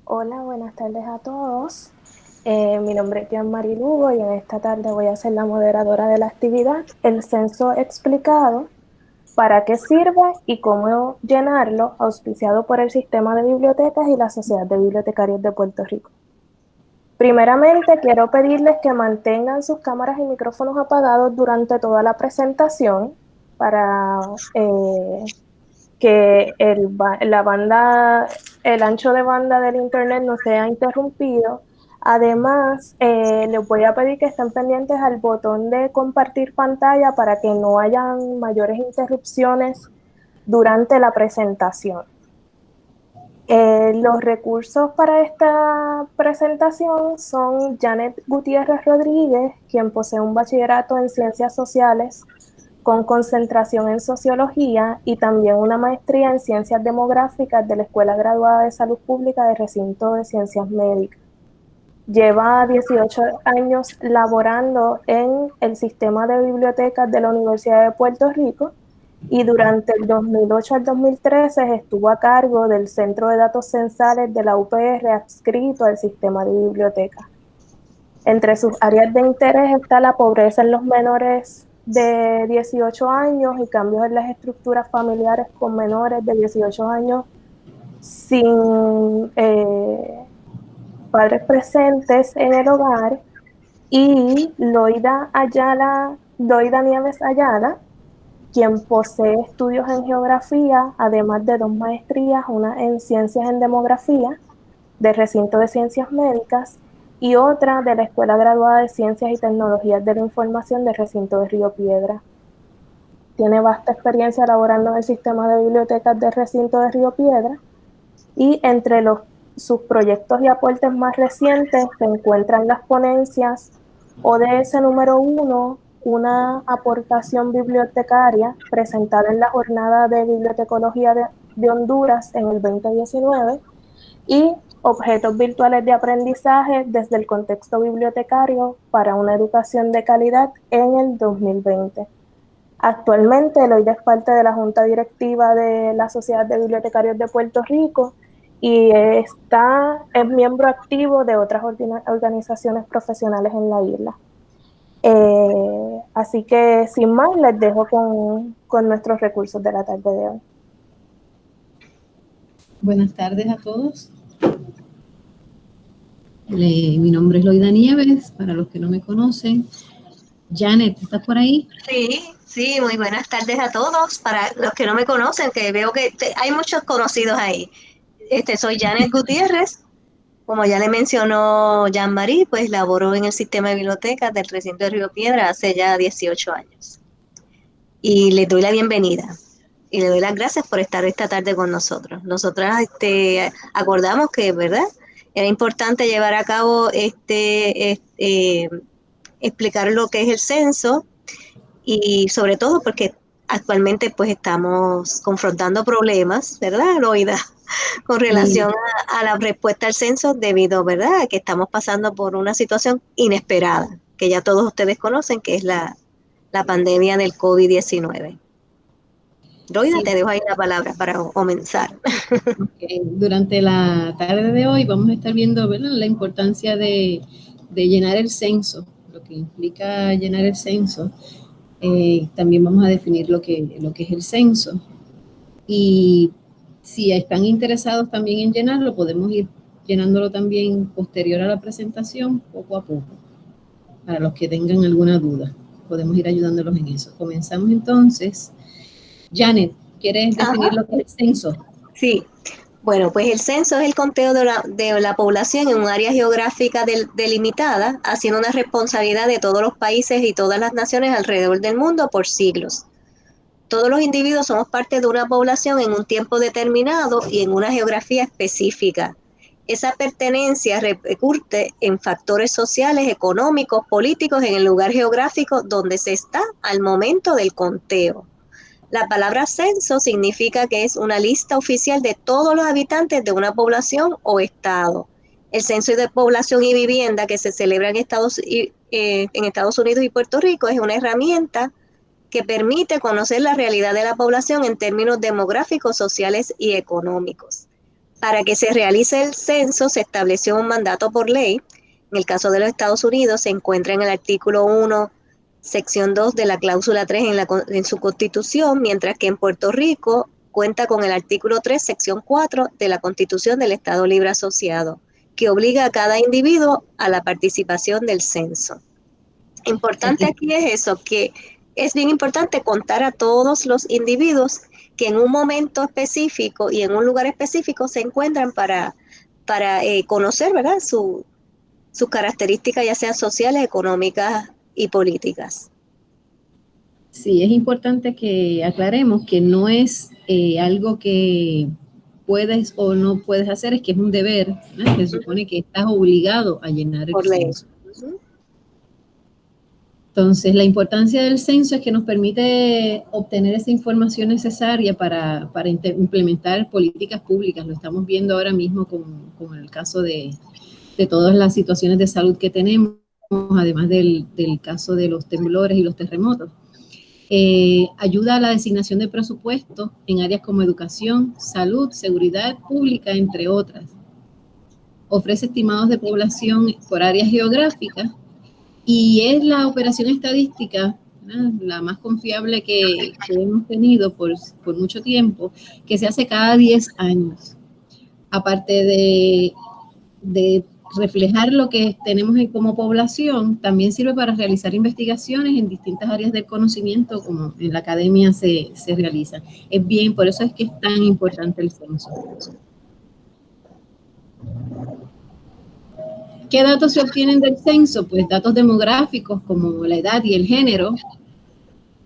Hola, buenas tardes a todos. Mi nombre es Jean-Marie Lugo y en esta tarde voy a ser la moderadora de la actividad El Censo Explicado, para qué sirve y cómo llenarlo, auspiciado por el Sistema de Bibliotecas y la Sociedad de Bibliotecarios de Puerto Rico. Primeramente, quiero pedirles que mantengan sus cámaras y micrófonos apagados durante toda la presentación para que el ancho de banda del internet no sea interrumpido. Además, les voy a pedir que estén pendientes al botón de compartir pantalla para que no hayan mayores interrupciones durante la presentación. Los recursos para esta presentación son Janet Gutiérrez Rodríguez, quien posee un bachillerato en Ciencias Sociales con concentración en Sociología y también una maestría en Ciencias Demográficas de la Escuela Graduada de Salud Pública del Recinto de Ciencias Médicas. Lleva 18 años laborando en el sistema de bibliotecas de la Universidad de Puerto Rico y durante el 2008 al 2013 estuvo a cargo del Centro de Datos Censales de la UPR adscrito al sistema de bibliotecas. Entre sus áreas de interés está la pobreza en los menores de 18 años y cambios en las estructuras familiares con menores de 18 años sin padres presentes en el hogar, y Loida Nieves Ayala, quien posee estudios en geografía, además de 2 maestrías, una en ciencias en demografía, del recinto de ciencias médicas, y otra de la Escuela Graduada de Ciencias y Tecnologías de la Información del recinto de Río Piedra. Tiene vasta experiencia laborando en el sistema de bibliotecas del recinto de Río Piedra, y entre sus proyectos y aportes más recientes se encuentran las ponencias ODS número 1, una aportación bibliotecaria presentada en la Jornada de Bibliotecología de Honduras en el 2019, y objetos virtuales de aprendizaje desde el contexto bibliotecario para una educación de calidad en el 2020. Actualmente Eloida es parte de la Junta Directiva de la Sociedad de Bibliotecarios de Puerto Rico y es miembro activo de otras organizaciones profesionales en la isla. Así que sin más, les dejo con nuestros recursos de la tarde de hoy. Buenas tardes a todos. Mi nombre es Loida Nieves, para los que no me conocen. Janet, ¿estás por ahí? Sí, muy buenas tardes a todos. Para los que no me conocen, que veo que hay muchos conocidos ahí. Soy Janet Gutiérrez. Como ya le mencionó Jean-Marie, pues laboro en el sistema de bibliotecas del recinto de Río Piedra hace ya 18 años. Y les doy la bienvenida y le doy las gracias por estar esta tarde con nosotros. Nosotras acordamos que, ¿verdad?, era importante llevar a cabo explicar lo que es el censo, y sobre todo porque actualmente pues estamos confrontando problemas, ¿verdad, Loida? Con relación a la respuesta al censo debido, ¿verdad?, a que estamos pasando por una situación inesperada, que ya todos ustedes conocen, que es la pandemia del COVID-19. Loida, Sí. te dejo ahí la palabra para comenzar. Okay. Durante la tarde de hoy vamos a estar viendo, ¿verdad?, la importancia de llenar el censo, lo que implica llenar el censo. También vamos a definir lo que es el censo. Y si están interesados también en llenarlo, podemos ir llenándolo también posterior a la presentación, poco a poco. Para los que tengan alguna duda, podemos ir ayudándolos en eso. Comenzamos entonces. Janet, ¿quieres definir lo que es el censo? Sí. Bueno, pues el censo es el conteo de la población en un área geográfica delimitada, haciendo una responsabilidad de todos los países y todas las naciones alrededor del mundo por siglos. Todos los individuos somos parte de una población en un tiempo determinado y en una geografía específica. Esa pertenencia repercute en factores sociales, económicos, políticos en el lugar geográfico donde se está al momento del conteo. La palabra censo significa que es una lista oficial de todos los habitantes de una población o estado. El censo de población y vivienda que se celebra en Estados Unidos y Puerto Rico es una herramienta que permite conocer la realidad de la población en términos demográficos, sociales y económicos. Para que se realice el censo se estableció un mandato por ley. En el caso de los Estados Unidos se encuentra en el artículo 1, sección 2 de la cláusula 3 en su constitución, mientras que en Puerto Rico cuenta con el artículo 3, sección 4 de la Constitución del Estado Libre Asociado, que obliga a cada individuo a la participación del censo. Importante aquí es eso, que es bien importante contar a todos los individuos que en un momento específico y en un lugar específico se encuentran para conocer, ¿verdad?, sus características, ya sean sociales, económicas y políticas. Sí, es importante que aclaremos que no es algo que puedes o no puedes hacer, es que es un deber, ¿no? Se supone que estás obligado a llenar el censo. Entonces, la importancia del censo es que nos permite obtener esa información necesaria para implementar políticas públicas. Lo estamos viendo ahora mismo con el caso de todas las situaciones de salud que tenemos, además del caso de los temblores y los terremotos. Ayuda a la designación de presupuestos en áreas como educación, salud, seguridad pública, entre otras. Ofrece estimados de población por áreas geográficas y es la operación estadística, ¿no?, la más confiable que hemos tenido por mucho tiempo, que se hace cada 10 años. Aparte de reflejar lo que tenemos como población, también sirve para realizar investigaciones en distintas áreas del conocimiento, como en la academia se realiza. Es bien, por eso es que es tan importante el censo. ¿Qué datos se obtienen del censo? Pues datos demográficos como la edad y el género,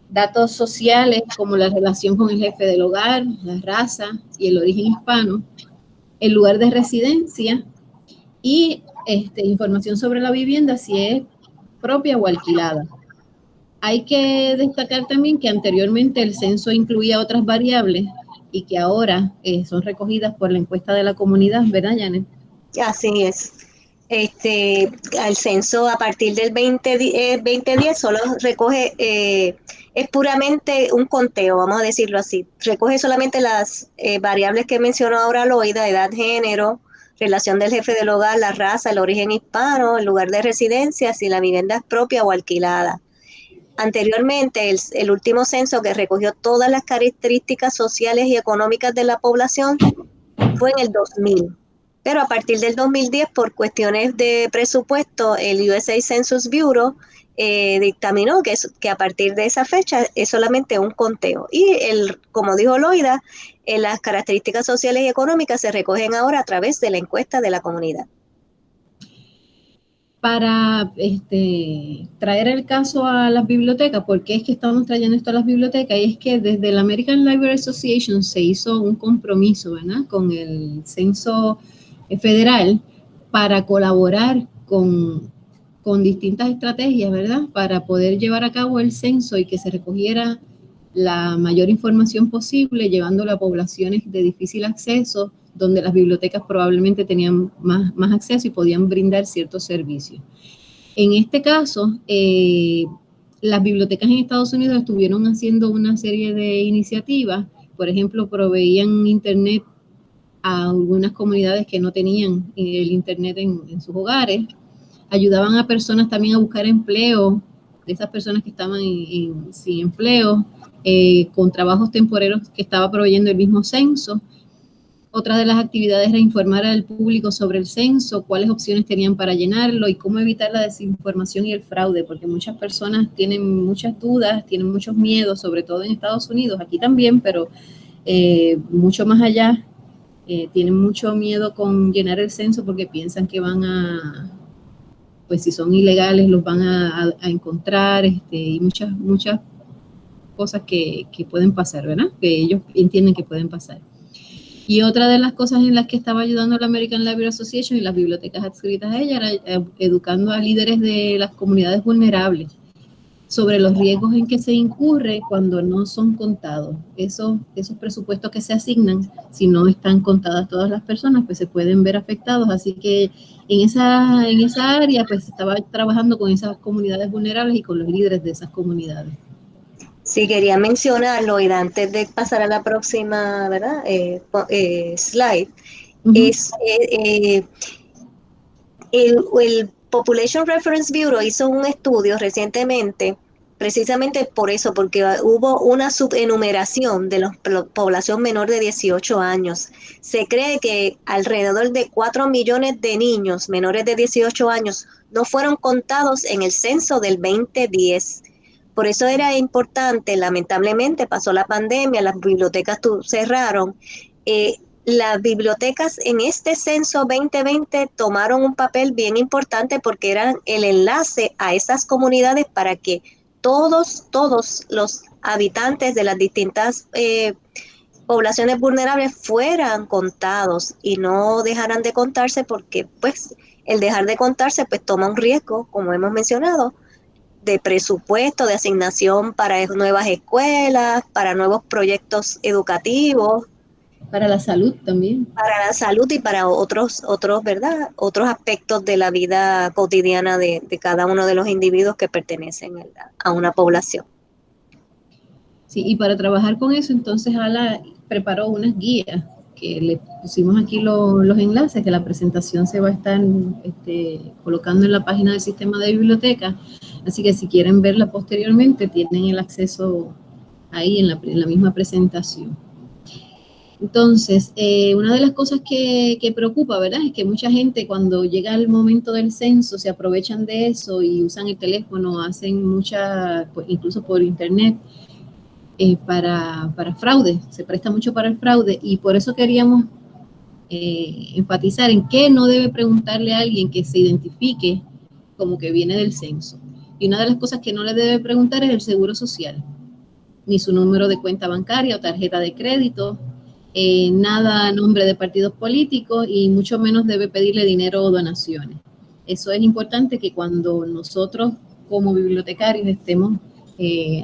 datos sociales como la relación con el jefe del hogar, la raza y el origen hispano, el lugar de residencia y información sobre la vivienda, si es propia o alquilada. Hay que destacar también que anteriormente el censo incluía otras variables y que ahora son recogidas por la encuesta de la comunidad, ¿verdad, Janet? Así es. Al censo a partir del 2010 solo recoge, es puramente un conteo, vamos a decirlo así. Recoge solamente las variables que mencionó ahora Loida: edad, género, relación del jefe del hogar, la raza, el origen hispano, el lugar de residencia, si la vivienda es propia o alquilada. Anteriormente, el último censo que recogió todas las características sociales y económicas de la población fue en el 2000. Pero a partir del 2010, por cuestiones de presupuesto, el USA Census Bureau dictaminó que a partir de esa fecha es solamente un conteo. Y como dijo Loida, las características sociales y económicas se recogen ahora a través de la encuesta de la comunidad. Para traer el caso a las bibliotecas, ¿por qué es que estamos trayendo esto a las bibliotecas? Y es que desde la American Library Association se hizo un compromiso, ¿verdad?, con el censo federal para colaborar con distintas estrategias, ¿verdad?, para poder llevar a cabo el censo y que se recogiera la mayor información posible, llevándolo a poblaciones de difícil acceso, donde las bibliotecas probablemente tenían más acceso y podían brindar ciertos servicios. En este caso, las bibliotecas en Estados Unidos estuvieron haciendo una serie de iniciativas. Por ejemplo, proveían internet a algunas comunidades que no tenían el internet en sus hogares. Ayudaban a personas también a buscar empleo, de esas personas que estaban sin empleo, con trabajos temporeros que estaba proveyendo el mismo censo. Otra de las actividades era informar al público sobre el censo, cuáles opciones tenían para llenarlo y cómo evitar la desinformación y el fraude, porque muchas personas tienen muchas dudas, tienen muchos miedos, sobre todo en Estados Unidos, aquí también, pero mucho más allá, tienen mucho miedo con llenar el censo porque piensan que van a, pues si son ilegales, los van a encontrar, y muchas cosas que pueden pasar, ¿verdad?, que ellos entienden que pueden pasar. Y otra de las cosas en las que estaba ayudando la American Library Association y las bibliotecas adscritas a ella era educando a líderes de las comunidades vulnerables sobre los riesgos en que se incurre cuando no son contados. Esos presupuestos que se asignan, si no están contadas todas las personas, pues se pueden ver afectados. Así que en esa área, pues estaba trabajando con esas comunidades vulnerables y con los líderes de esas comunidades. Sí, quería mencionarlo, y antes de pasar a la próxima, ¿verdad?, slide, Ujú. Es, el Population Reference Bureau hizo un estudio recientemente, precisamente por eso, porque hubo una subenumeración de la población menor de 18 años. Se cree que alrededor de 4 millones de niños menores de 18 años no fueron contados en el censo del 2010. Por eso era importante, lamentablemente pasó la pandemia, las bibliotecas cerraron. eh, las bibliotecas en este censo 2020 tomaron un papel bien importante porque eran el enlace a esas comunidades para que todos los habitantes de las distintas poblaciones vulnerables fueran contados y no dejaran de contarse porque pues el dejar de contarse pues toma un riesgo, como hemos mencionado, de presupuesto, de asignación para nuevas escuelas, para nuevos proyectos educativos, Para la salud también. para la salud y para ¿verdad? Otros aspectos de la vida cotidiana de cada uno de los individuos que pertenecen a una población. Sí, y para trabajar con eso, entonces Ala preparó unas guías que le pusimos aquí los enlaces, que la presentación se va a estar colocando en la página del sistema de biblioteca. Así que si quieren verla posteriormente, tienen el acceso ahí en la misma presentación. Entonces, una de las cosas que preocupa, ¿verdad? Es que mucha gente cuando llega el momento del censo se aprovechan de eso y usan el teléfono, hacen mucha, pues, incluso por internet, para fraude, se presta mucho para el fraude y por eso queríamos enfatizar en qué no debe preguntarle a alguien que se identifique como que viene del censo. Y una de las cosas que no le debe preguntar es el seguro social, ni su número de cuenta bancaria o tarjeta de crédito, nada a nombre de partidos políticos y mucho menos debe pedirle dinero o donaciones. Eso es importante que cuando nosotros como bibliotecarios estemos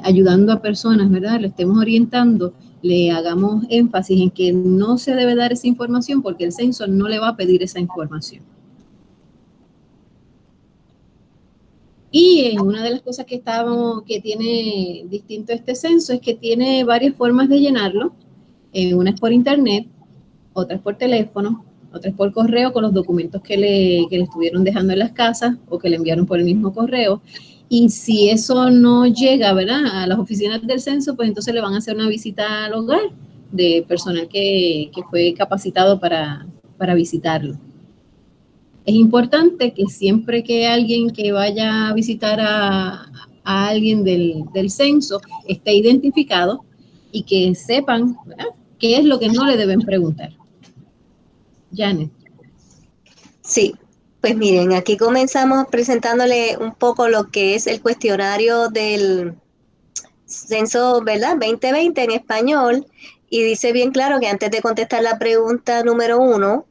ayudando a personas, ¿verdad? Lo estemos orientando, le hagamos énfasis en que no se debe dar esa información porque el censo no le va a pedir esa información. Y una de las cosas que tiene distinto este censo es que tiene varias formas de llenarlo. Una es por internet, otra es por teléfono, otra es por correo con los documentos que le estuvieron dejando en las casas o que le enviaron por el mismo correo. Y si eso no llega, ¿verdad?, a las oficinas del censo, pues entonces le van a hacer una visita al hogar de personal que fue capacitado para visitarlo. Es importante que siempre que alguien que vaya a visitar a alguien del censo esté identificado y que sepan, ¿verdad?, qué es lo que no le deben preguntar. Janet. Sí, pues miren, aquí comenzamos presentándole un poco lo que es el cuestionario del censo, ¿verdad? 2020 en español, y dice bien claro que antes de contestar la pregunta número 1,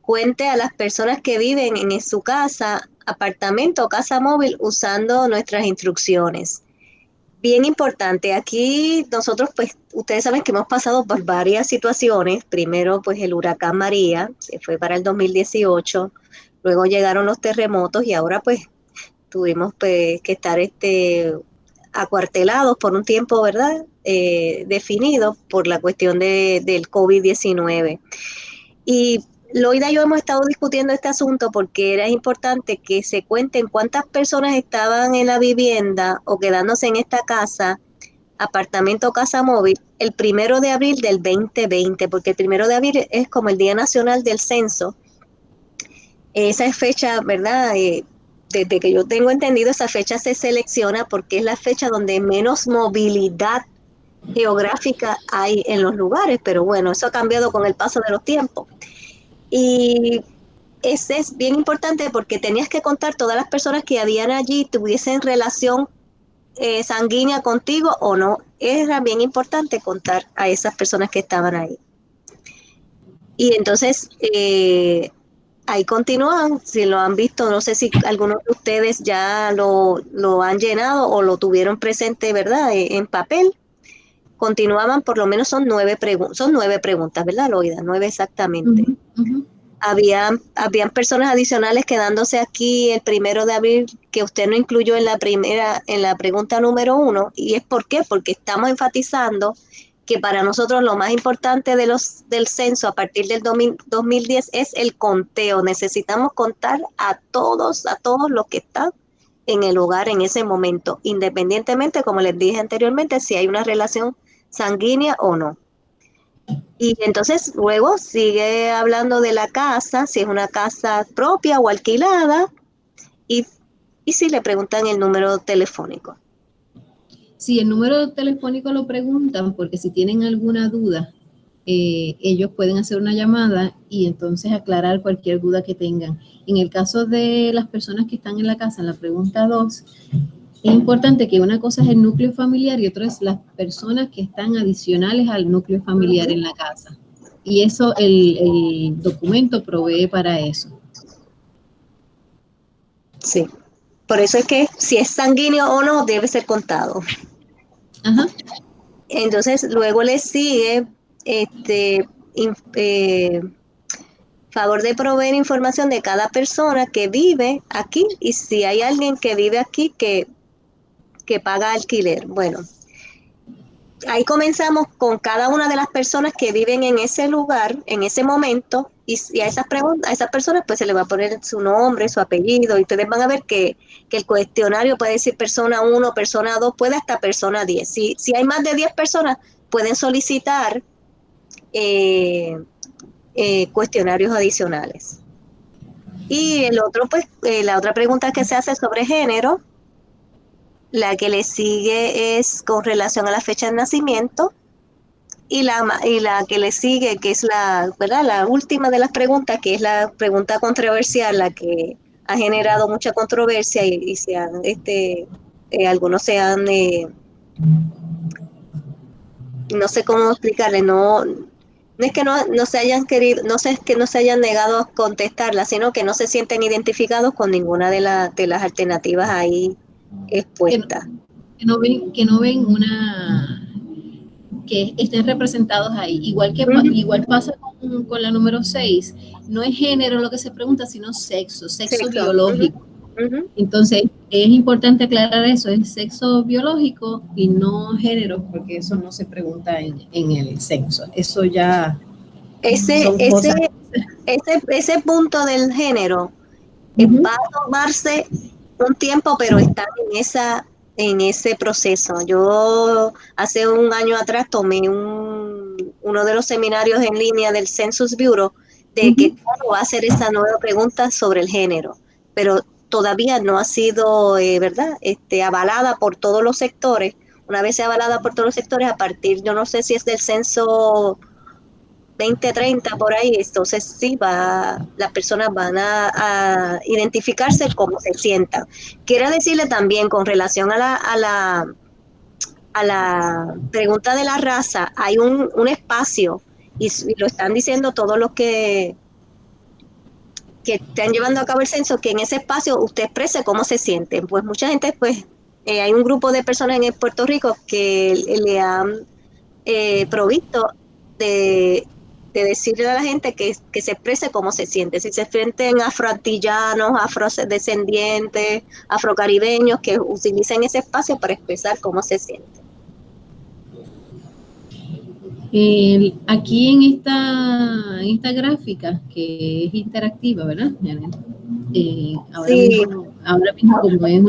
cuente a las personas que viven en su casa, apartamento o casa móvil usando nuestras instrucciones. Bien importante, aquí nosotros, pues, ustedes saben que hemos pasado por varias situaciones. Primero, pues, el huracán María, que fue para el 2018. Luego llegaron los terremotos y ahora, pues, tuvimos pues, que estar acuartelados por un tiempo, ¿verdad? Definido por la cuestión del COVID-19. Y Loida y yo hemos estado discutiendo este asunto porque era importante que se cuenten cuántas personas estaban en la vivienda o quedándose en esta casa, apartamento o casa móvil, el 1 de abril del 2020, porque el 1 de abril es como el Día Nacional del Censo. Esa es fecha, ¿verdad? Desde que yo tengo entendido, esa fecha se selecciona porque es la fecha donde menos movilidad geográfica hay en los lugares, pero bueno, eso ha cambiado con el paso de los tiempos. Y ese es bien importante porque tenías que contar todas las personas que habían allí, tuviesen relación sanguínea contigo o no. Era bien importante contar a esas personas que estaban ahí. Y entonces, ahí continúan, si lo han visto, no sé si algunos de ustedes ya lo han llenado o lo tuvieron presente, ¿verdad? En papel. Continuaban, por lo menos son 9 preguntas, ¿verdad, Loida? 9 exactamente. Habían personas adicionales quedándose aquí el 1 de abril que usted no incluyó en la pregunta número 1, y es ¿por qué? Porque estamos enfatizando que para nosotros lo más importante del censo a partir del 2010 es el conteo. Necesitamos contar a todos los que están en el hogar en ese momento, independientemente, como les dije anteriormente, si hay una relación sanguínea o no. Y entonces luego sigue hablando de la casa, si es una casa propia o alquilada, y si le preguntan el número telefónico. Sí, el número telefónico lo preguntan porque si tienen alguna duda, ellos pueden hacer una llamada y entonces aclarar cualquier duda que tengan. En el caso de las personas que están en la casa, en la pregunta 2, es importante que una cosa es el núcleo familiar y otra es las personas que están adicionales al núcleo familiar en la casa. Y eso, el documento provee para eso. Sí, por eso es que si es sanguíneo o no, debe ser contado. Ajá. Entonces, luego le sigue favor de proveer información de cada persona que vive aquí y si hay alguien que vive aquí que paga alquiler. Bueno, ahí comenzamos con cada una de las personas que viven en ese lugar, en ese momento, y a esas personas pues se le va a poner su nombre, su apellido, y ustedes van a ver que el cuestionario puede decir persona 1, persona 2, puede hasta persona 10. Si hay más de 10 personas, pueden solicitar cuestionarios adicionales. Y el otro, pues, la otra pregunta que se hace sobre género, la que le sigue es con relación a la fecha de nacimiento, y la que le sigue, que es ¿verdad? La última de las preguntas, que es la pregunta controversial, la que ha generado mucha controversia y se han, algunos se han, no sé cómo explicarle, no es que no se hayan querido, no es que no se hayan negado a contestarla, sino que no se sienten identificados con ninguna de las alternativas ahí expuestas. Que no ven que estén representados ahí. Igual pasa con la número 6. No es género lo que se pregunta, sino sexo biológico. Entonces, es importante aclarar eso, es sexo biológico y no género, porque eso no se pregunta en el censo. Eso ya son cosas. Ese punto del género va a tomarse un tiempo, pero está en ese proceso. Yo hace un año atrás tomé uno de los seminarios en línea del Census Bureau de que cómo va a hacer esa nueva pregunta sobre el género, pero todavía no ha sido, ¿verdad? Avalada por todos los sectores. Una vez sea avalada por todos los sectores, a partir, yo no sé si es del censo 2030 por ahí, entonces sí las personas van a identificarse cómo se sientan. Quiero decirle también con relación a la pregunta de la raza, hay un espacio y lo están diciendo todos los que están llevando a cabo el censo, que en ese espacio usted exprese cómo se siente. Pues mucha gente, pues hay un grupo de personas en Puerto Rico que le han provisto de decirle a la gente que se exprese cómo se siente, si se sienten afroantillanos, afrodescendientes, afrocaribeños, que utilicen ese espacio para expresar cómo se sienten. Aquí en esta gráfica, que es interactiva, ¿verdad? Ahora mismo como es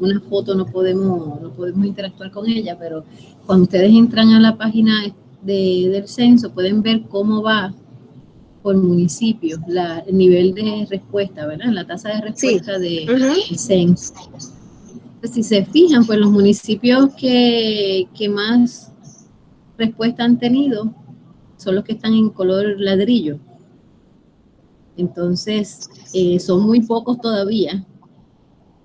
una foto no podemos interactuar con ella, pero cuando ustedes entran a la página del censo pueden ver cómo va por municipio el nivel de respuesta, ¿verdad? La tasa de respuesta del censo. Entonces, si se fijan, pues los municipios que más respuesta han tenido son los que están en color ladrillo. Entonces, son muy pocos todavía.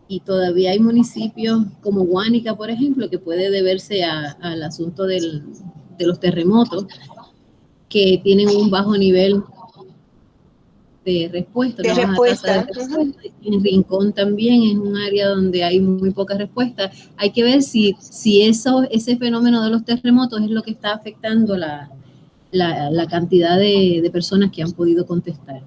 Y todavía hay municipios como Guánica, por ejemplo, que puede deberse al asunto de los terremotos, que tienen un bajo nivel de respuesta, una baja tasa de respuesta. En Rincón también es un área donde hay muy poca respuesta. Hay que ver si ese fenómeno de los terremotos es lo que está afectando la cantidad de personas que han podido contestar.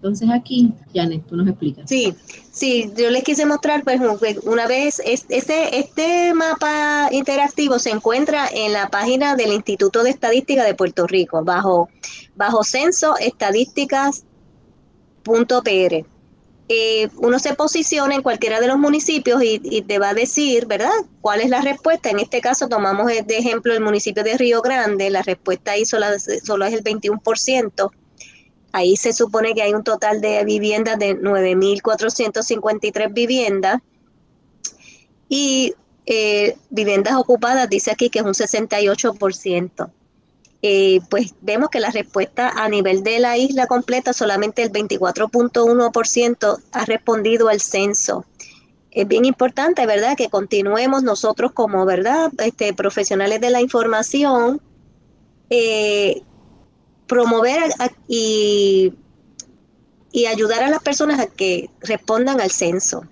Entonces aquí, Janet, tú nos explicas. Sí, sí, yo les quise mostrar, pues, una vez, este mapa interactivo se encuentra en la página del Instituto de Estadística de Puerto Rico, bajo censoestadísticas.pr. Uno se posiciona en cualquiera de los municipios y te va a decir, ¿verdad?, cuál es la respuesta. En este caso tomamos de ejemplo el municipio de Río Grande, la respuesta ahí solo es el 21%. Ahí se supone que hay un total de viviendas de 9.453 viviendas y viviendas ocupadas, dice aquí que es un 68%. Pues vemos que la respuesta a nivel de la isla completa, solamente el 24.1% ha respondido al censo. Es bien importante, ¿verdad?, que continuemos nosotros como, ¿verdad?, profesionales de la información, promover y ayudar a las personas a que respondan al censo.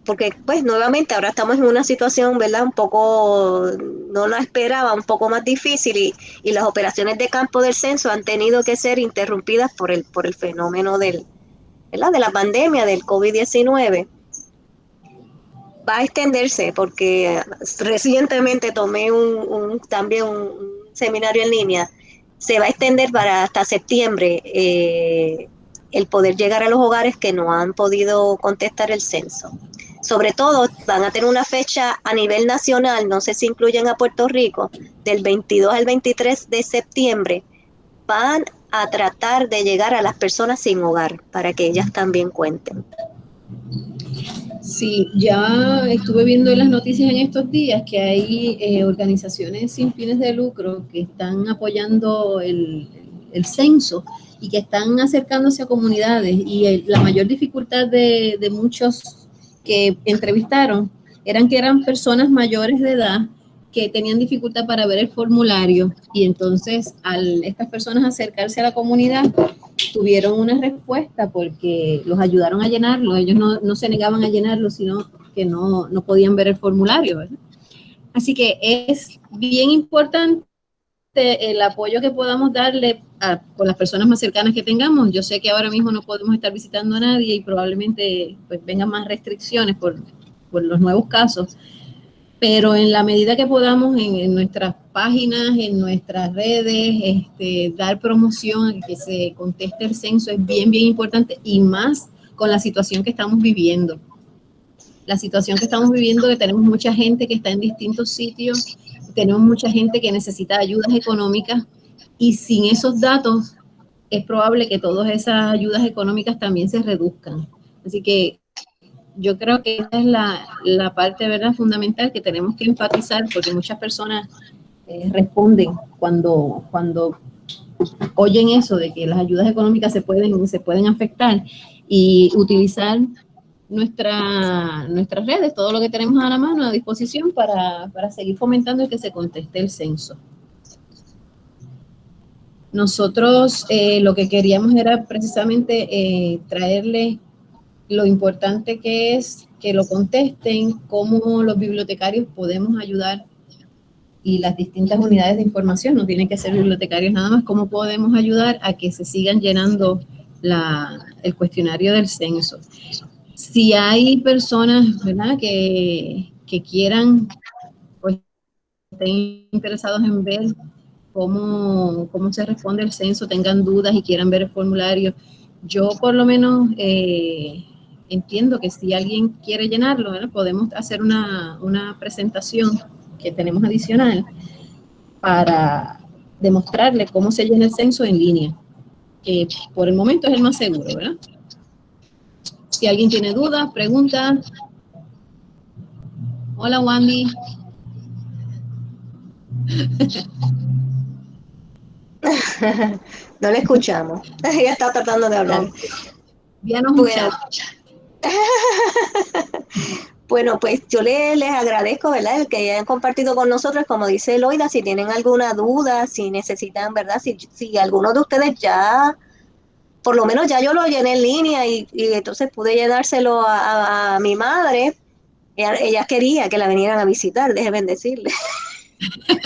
Porque, pues, nuevamente, ahora estamos en una situación, ¿verdad?, un poco, no la esperaba, un poco más difícil y las operaciones de campo del censo han tenido que ser interrumpidas por el fenómeno ¿verdad?, de la pandemia del COVID-19. Va a extenderse porque recientemente tomé también un seminario en línea. Se va a extender para hasta septiembre, el poder llegar a los hogares que no han podido contestar el censo. Sobre todo, van a tener una fecha a nivel nacional, no sé si incluyen a Puerto Rico, del 22 al 23 de septiembre. Van a tratar de llegar a las personas sin hogar para que ellas también cuenten. Sí, ya estuve viendo en las noticias en estos días que hay organizaciones sin fines de lucro que están apoyando el censo y que están acercándose a comunidades y la mayor dificultad de muchos que entrevistaron eran personas mayores de edad que tenían dificultad para ver el formulario y entonces al estas personas acercarse a la comunidad tuvieron una respuesta porque los ayudaron a llenarlo. Ellos no se negaban a llenarlo, sino que no podían ver el formulario, ¿verdad? Así que es bien importante el apoyo que podamos darle por las personas más cercanas que tengamos. Yo sé que ahora mismo no podemos estar visitando a nadie y probablemente pues vengan más restricciones por los nuevos casos, pero en la medida que podamos en nuestras páginas, en nuestras redes, dar promoción a que se conteste el censo es bien, bien importante y más con la situación que estamos viviendo. La situación que estamos viviendo, que tenemos mucha gente que está en distintos sitios, tenemos mucha gente que necesita ayudas económicas y sin esos datos es probable que todas esas ayudas económicas también se reduzcan. Así que yo creo que esa es la parte, ¿verdad?, fundamental que tenemos que enfatizar porque muchas personas responden cuando oyen eso de que las ayudas económicas se pueden afectar y utilizar nuestras redes, todo lo que tenemos a la mano, a disposición para seguir fomentando y que se conteste el censo. Nosotros lo que queríamos era precisamente traerle lo importante que es que lo contesten, cómo los bibliotecarios podemos ayudar y las distintas unidades de información, no tienen que ser bibliotecarios nada más, cómo podemos ayudar a que se sigan llenando el cuestionario del censo. Si hay personas, ¿verdad?, que quieran, pues estén interesados en ver cómo se responde el censo, tengan dudas y quieran ver el formulario, yo por lo menos entiendo que si alguien quiere llenarlo, ¿verdad?, podemos hacer una presentación que tenemos adicional para demostrarle cómo se llena el censo en línea, que por el momento es el más seguro, ¿verdad? Si alguien tiene dudas, preguntas. Hola, Wandy. No le escuchamos. Ella está tratando de hablar. Envíanos un Bueno, chat. Bueno, pues yo les agradezco, ¿verdad?, el que hayan compartido con nosotros, como dice Eloida, si tienen alguna duda, si necesitan, ¿verdad?, si alguno de ustedes ya, por lo menos ya yo lo llené en línea y entonces pude llenárselo a mi madre. Ella quería que la vinieran a visitar, déjenme decirle.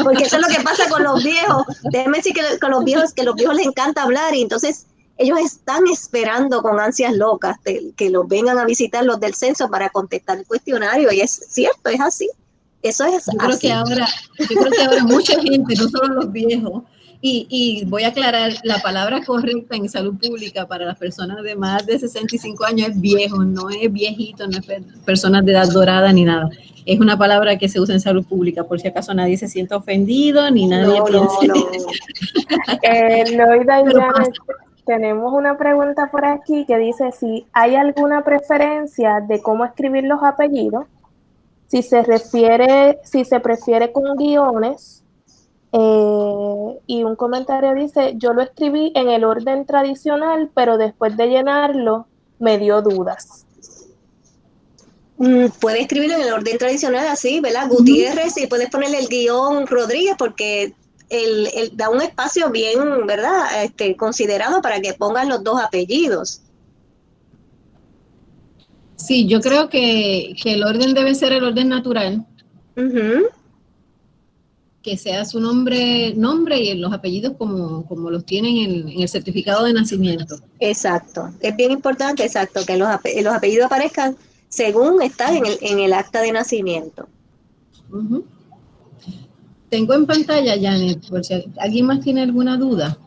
Porque eso es lo que pasa con los viejos. Déjenme decir que con los viejos, que los viejos les encanta hablar y entonces ellos están esperando con ansias locas que los vengan a visitar los del censo para contestar el cuestionario, y es cierto, es así. Eso es Yo creo así. yo creo que ahora mucha gente, no solo los viejos, y voy a aclarar, la palabra correcta en salud pública para las personas de más de 65 años es viejo, no es viejito, no es personas de edad dorada ni nada. Es una palabra que se usa en salud pública, por si acaso nadie se siente ofendido ni nadie piense. No. Loida y Pero Janet, tenemos una pregunta por aquí que dice si hay alguna preferencia de cómo escribir los apellidos, si se prefiere con guiones, y un comentario dice, yo lo escribí en el orden tradicional, pero después de llenarlo me dio dudas. Puede escribirlo en el orden tradicional así, ¿verdad? Gutiérrez, y puedes ponerle el guión Rodríguez, porque él da un espacio bien, ¿verdad? Considerado para que pongan los dos apellidos. sí, yo creo que el orden debe ser el orden natural, que sea su nombre y los apellidos como los tienen en el certificado de nacimiento. Exacto, es bien importante, exacto, que los apellidos aparezcan según están en el acta de nacimiento. Uh-huh. Tengo en pantalla, Janet, por si alguien más tiene alguna duda.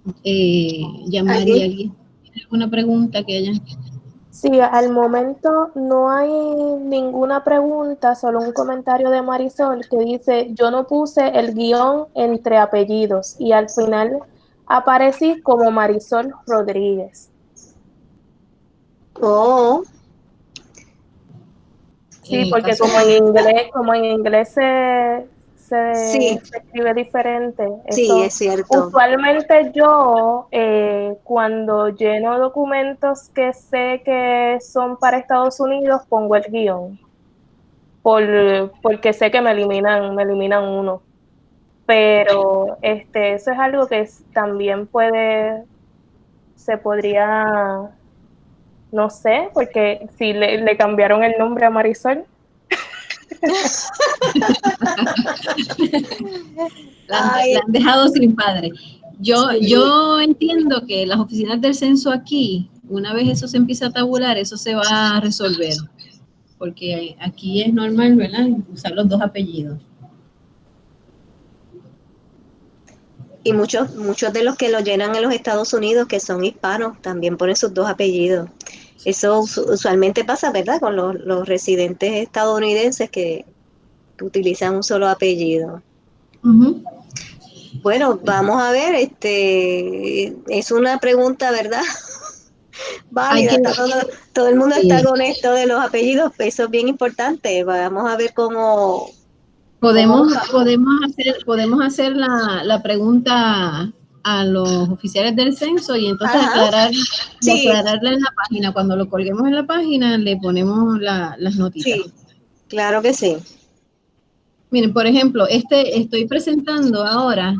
María, ¿alguien tiene alguna pregunta que haya? Sí, al momento no hay ninguna pregunta, solo un comentario de Marisol que dice, yo no puse el guión entre apellidos y al final aparecí como Marisol Rodríguez. Oh, Sí, porque como en inglés se sí, escribe diferente. sí, Eso, es cierto. usualmente yo, cuando lleno documentos que sé que son para Estados Unidos, pongo el guión, porque sé que me eliminan uno. Pero eso es algo que también se podría, no sé, porque si le cambiaron el nombre a Marisol. La han dejado sin padre. Yo entiendo que las oficinas del censo aquí, una vez eso se empieza a tabular, eso se va a resolver, porque aquí es normal, ¿verdad?, usar los dos apellidos. Y muchos de los que lo llenan en los Estados Unidos, que son hispanos, también ponen sus dos apellidos. Eso usualmente pasa, ¿verdad? Con los residentes estadounidenses que utilizan un solo apellido. Uh-huh. Bueno, vamos a ver, es una pregunta, ¿verdad? Válida, todo el mundo está con esto de los apellidos, eso es bien importante. Vamos a ver cómo podemos hacer la pregunta a los oficiales del censo y entonces aclararla en la página. Cuando lo colguemos en la página, le ponemos las notitas. Sí, claro que sí. Miren, por ejemplo, estoy presentando ahora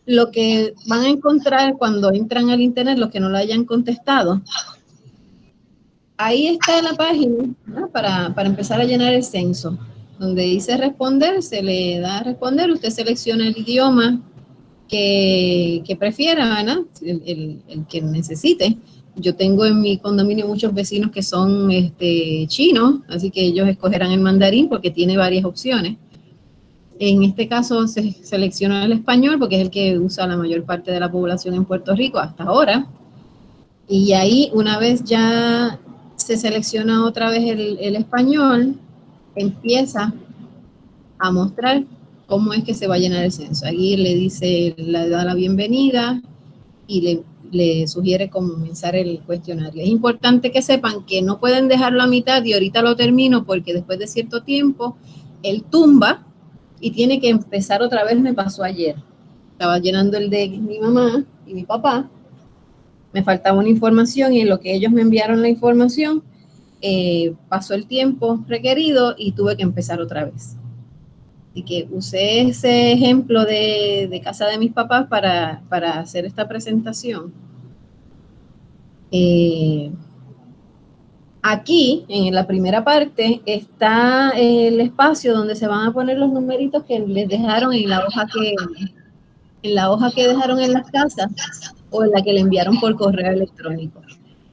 lo que van a encontrar cuando entran al internet, los que no lo hayan contestado. Ahí está en la página, ¿no?, para empezar a llenar el censo. Donde dice responder, se le da a responder, usted selecciona el idioma que prefiera, ¿verdad?, el que necesite. Yo tengo en mi condominio muchos vecinos que son chinos, así que ellos escogerán el mandarín porque tiene varias opciones. En este caso se selecciona el español porque es el que usa la mayor parte de la población en Puerto Rico hasta ahora. Y ahí, una vez ya se selecciona otra vez el español, empieza a mostrar cómo es que se va a llenar el censo. Aquí le da la bienvenida y le sugiere comenzar el cuestionario. Es importante que sepan que no pueden dejarlo a mitad y ahorita lo termino porque después de cierto tiempo él tumba y tiene que empezar otra vez. Me pasó ayer. Estaba llenando el de mi mamá y mi papá. Me faltaba una información y en lo que ellos me enviaron la información, pasó el tiempo requerido y tuve que empezar otra vez. Así que usé ese ejemplo de casa de mis papás para hacer esta presentación. Aquí, en la primera parte, está el espacio donde se van a poner los numeritos que les dejaron en la hoja en la hoja que dejaron en las casas o en la que le enviaron por correo electrónico.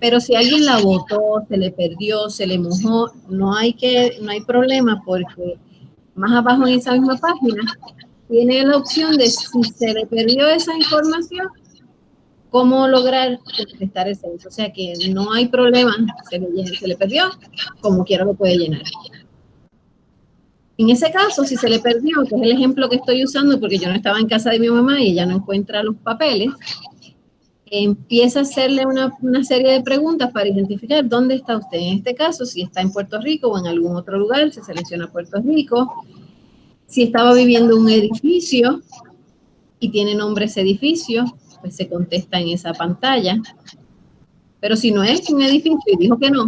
Pero si alguien la botó, se le perdió, se le mojó, no hay problema, porque más abajo en esa misma página tiene la opción de, si se le perdió esa información, cómo lograr contestar el censo. O sea que no hay problema, se le perdió, como quiera lo puede llenar. En ese caso, si se le perdió, que es el ejemplo que estoy usando porque yo no estaba en casa de mi mamá y ella no encuentra los papeles, empieza a hacerle una serie de preguntas para identificar dónde está usted. En este caso, si está en Puerto Rico o en algún otro lugar, se selecciona Puerto Rico. Si estaba viviendo en un edificio y tiene nombre ese edificio, pues se contesta en esa pantalla. Pero si no es un edificio y dijo que no,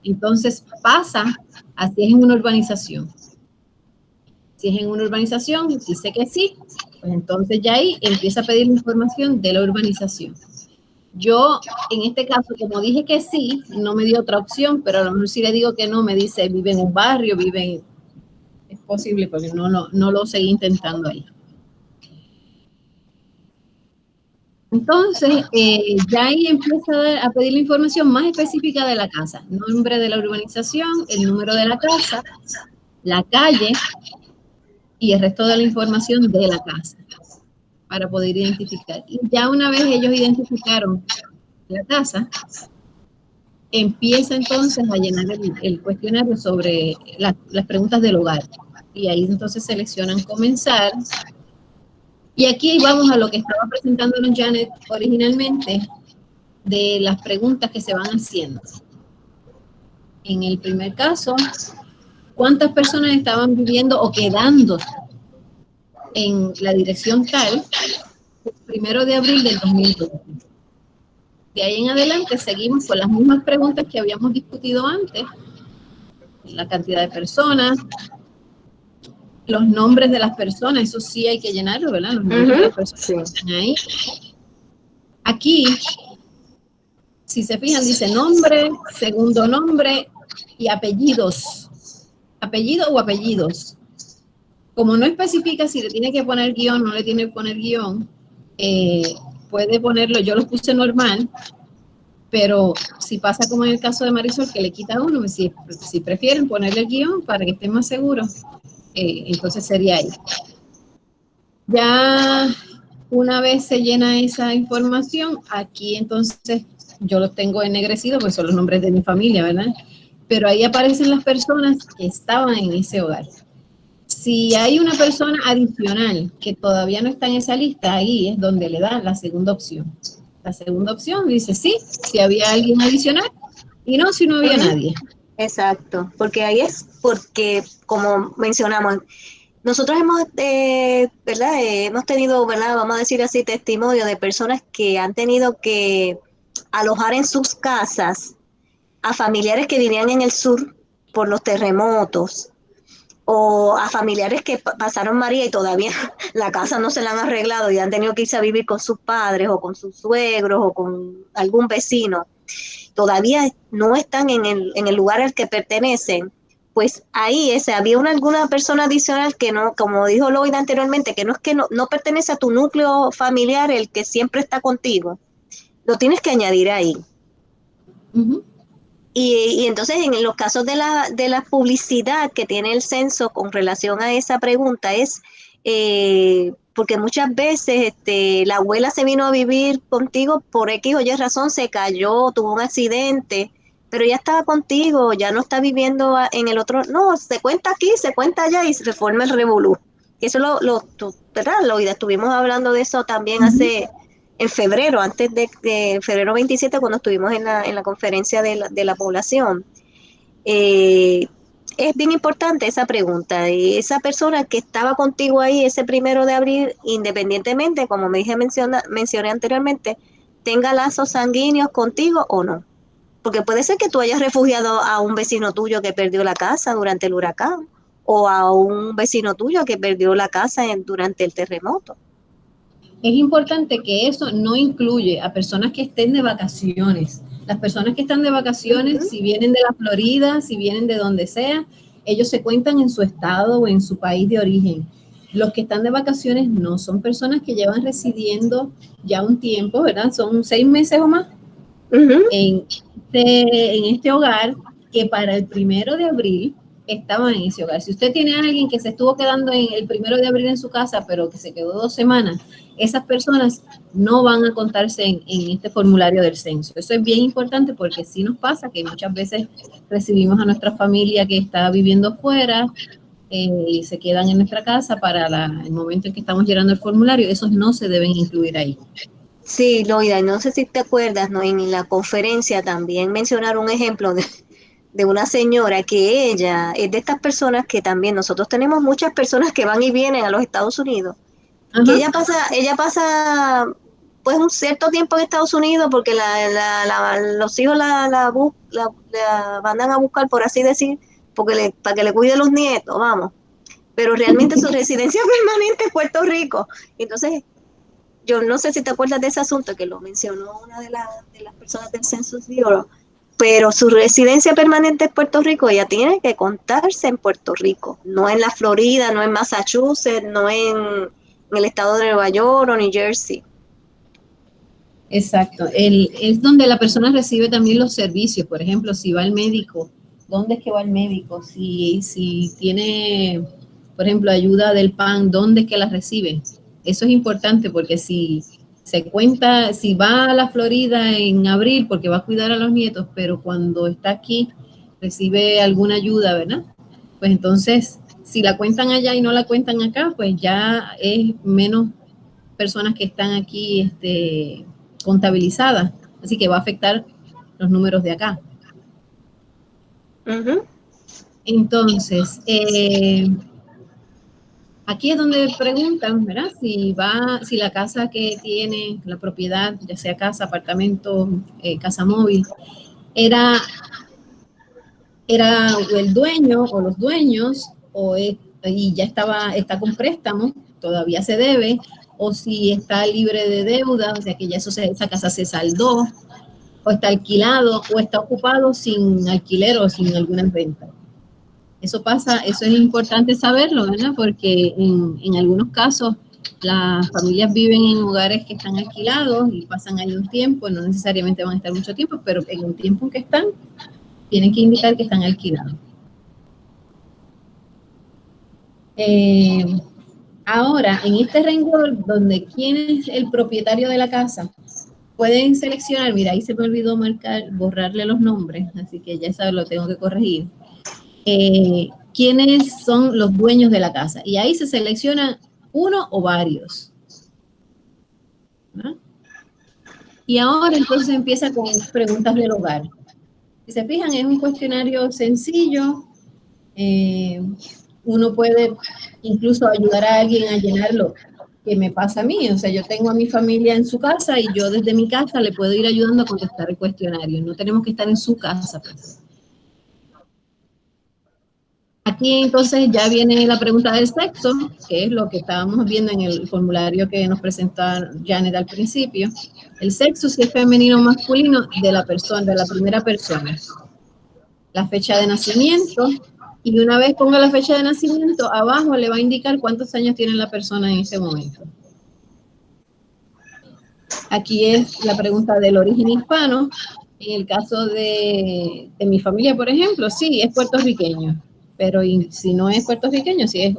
entonces pasa a si es en una urbanización. Si es en una urbanización, dice que sí, pues entonces ya ahí empieza a pedir información de la urbanización. Yo, en este caso, como dije que sí, no me dio otra opción, pero a lo mejor si le digo que no, me dice, vive en un barrio, es posible, porque no lo seguí intentando ahí. Entonces, ya ahí empieza a pedir la información más específica de la casa, nombre de la urbanización, el número de la casa, la calle y el resto de la información de la casa, para poder identificar. Y ya una vez ellos identificaron la casa, empieza entonces a llenar el cuestionario sobre las preguntas del hogar. Y ahí entonces seleccionan comenzar. Y aquí vamos a lo que estaba presentándonos Janet originalmente, de las preguntas que se van haciendo. En el primer caso, ¿cuántas personas estaban viviendo o quedándose en la dirección tal el 1 de abril del 2020? De ahí en adelante seguimos con las mismas preguntas que habíamos discutido antes. La cantidad de personas, los nombres de las personas, eso sí hay que llenarlo, ¿verdad? Los nombres de las personas que están ahí. Aquí, si se fijan, dice nombre, segundo nombre y apellidos. Apellido o apellidos. Como no especifica si le tiene que poner guión o no le tiene que poner guión, puede ponerlo, yo lo puse normal, pero si pasa como en el caso de Marisol, que le quita uno, si prefieren ponerle el guión para que estén más seguros, entonces sería ahí. Ya una vez se llena esa información, aquí entonces yo los tengo ennegrecidos, pues son los nombres de mi familia, ¿verdad? Pero ahí aparecen las personas que estaban en ese hogar. Si hay una persona adicional que todavía no está en esa lista, ahí es donde le dan la segunda opción. La segunda opción dice sí, si había alguien adicional, y no si no había nadie. Exacto, porque ahí es porque, como mencionamos, nosotros hemos, ¿verdad? Hemos tenido, ¿verdad? Vamos a decir así, testimonio de personas que han tenido que alojar en sus casas a familiares que vivían en el sur por los terremotos, o a familiares que pasaron María y todavía la casa no se la han arreglado y han tenido que irse a vivir con sus padres o con sus suegros o con algún vecino, todavía no están en el lugar al que pertenecen. Pues ahí había alguna persona adicional que no, como dijo Lloyd anteriormente, que no es que no pertenece a tu núcleo familiar, el que siempre está contigo, lo tienes que añadir ahí. Y entonces en los casos de la publicidad que tiene el censo con relación a esa pregunta es porque muchas veces la abuela se vino a vivir contigo por X o Y razón, se cayó, tuvo un accidente, pero ya estaba contigo, ya no está viviendo en el otro, no, se cuenta aquí, se cuenta allá y se forma el revolú. Eso ¿verdad? Estuvimos hablando de eso también en febrero, antes de febrero 27, cuando estuvimos en la conferencia de la población. Es bien importante esa pregunta. Y esa persona que estaba contigo ahí ese 1 de abril, independientemente, como mencioné anteriormente, tenga lazos sanguíneos contigo o no. Porque puede ser que tú hayas refugiado a un vecino tuyo que perdió la casa durante el huracán, o a un vecino tuyo que perdió la casa durante el terremoto. Es importante que eso no incluye a personas que estén de vacaciones. Las personas que están de vacaciones, si vienen de la Florida, si vienen de donde sea, ellos se cuentan en su estado o en su país de origen. Los que están de vacaciones no son personas que llevan residiendo ya un tiempo, ¿verdad? Son 6 meses o más en este hogar, que para el 1 de abril estaban en ese hogar. Si usted tiene a alguien que se estuvo quedando en el 1 de abril en su casa, pero que se quedó 2 semanas, esas personas no van a contarse en este formulario del censo. Eso es bien importante porque sí nos pasa que muchas veces recibimos a nuestra familia que está viviendo fuera y se quedan en nuestra casa para el momento en que estamos llenando el formulario. Esos no se deben incluir ahí. Sí, Loida, no sé si te acuerdas, ¿no? En la conferencia también mencionaron un ejemplo de una señora que ella es de estas personas que también nosotros tenemos muchas personas que van y vienen a los Estados Unidos, Ajá. que ella pasa pues un cierto tiempo en Estados Unidos porque los hijos la mandan a buscar, por así decir, para que le cuide los nietos, vamos. Pero realmente su residencia permanente es Puerto Rico. Entonces, yo no sé si te acuerdas de ese asunto que lo mencionó una de las personas del Census Bureau, pero su residencia permanente es Puerto Rico, ella tiene que contarse en Puerto Rico, no en la Florida, no en Massachusetts, no en el estado de Nueva York o New Jersey. Exacto. Es donde la persona recibe también los servicios. Por ejemplo, si va al médico, ¿dónde es que va el médico? Si tiene, por ejemplo, ayuda del PAN, ¿dónde es que la recibe? Eso es importante porque si se cuenta, si va a la Florida en abril porque va a cuidar a los nietos, pero cuando está aquí recibe alguna ayuda, ¿verdad? Pues entonces, si la cuentan allá y no la cuentan acá, pues ya es menos personas que están aquí contabilizadas, así que va a afectar los números de acá. Entonces, aquí es donde preguntan, ¿verdad? Si la casa que tiene, la propiedad, ya sea casa, apartamento, casa móvil, era el dueño o los dueños, y ya está con préstamo, todavía se debe, o si está libre de deuda, o sea que ya esa casa se saldó, o está alquilado, o está ocupado sin alquiler o sin alguna renta. Eso pasa, eso es importante saberlo, ¿verdad? Porque en algunos casos las familias viven en hogares que están alquilados y pasan ahí un tiempo, no necesariamente van a estar mucho tiempo, pero en el tiempo en que están, tienen que indicar que están alquilados. Ahora, en este renglón donde quién es el propietario de la casa, pueden seleccionar, mira, ahí se me olvidó borrarle los nombres, así que ya sabes, lo tengo que corregir. ¿Quiénes son los dueños de la casa? Y ahí se selecciona uno o varios. ¿No? Y ahora entonces empieza con preguntas del hogar. Si se fijan, es un cuestionario sencillo. Uno puede incluso ayudar a alguien a llenarlo, que me pasa a mí. O sea, yo tengo a mi familia en su casa y yo desde mi casa le puedo ir ayudando a contestar el cuestionario. No tenemos que estar en su casa, pues. Aquí entonces ya viene la pregunta del sexo, que es lo que estábamos viendo en el formulario que nos presentó Janet al principio. El sexo, si es femenino o masculino, de la primera persona. La fecha de nacimiento, y una vez ponga la fecha de nacimiento, abajo le va a indicar cuántos años tiene la persona en ese momento. Aquí es la pregunta del origen hispano. En el caso de mi familia, por ejemplo, sí, es puertorriqueño. Pero si no es puertorriqueño, si es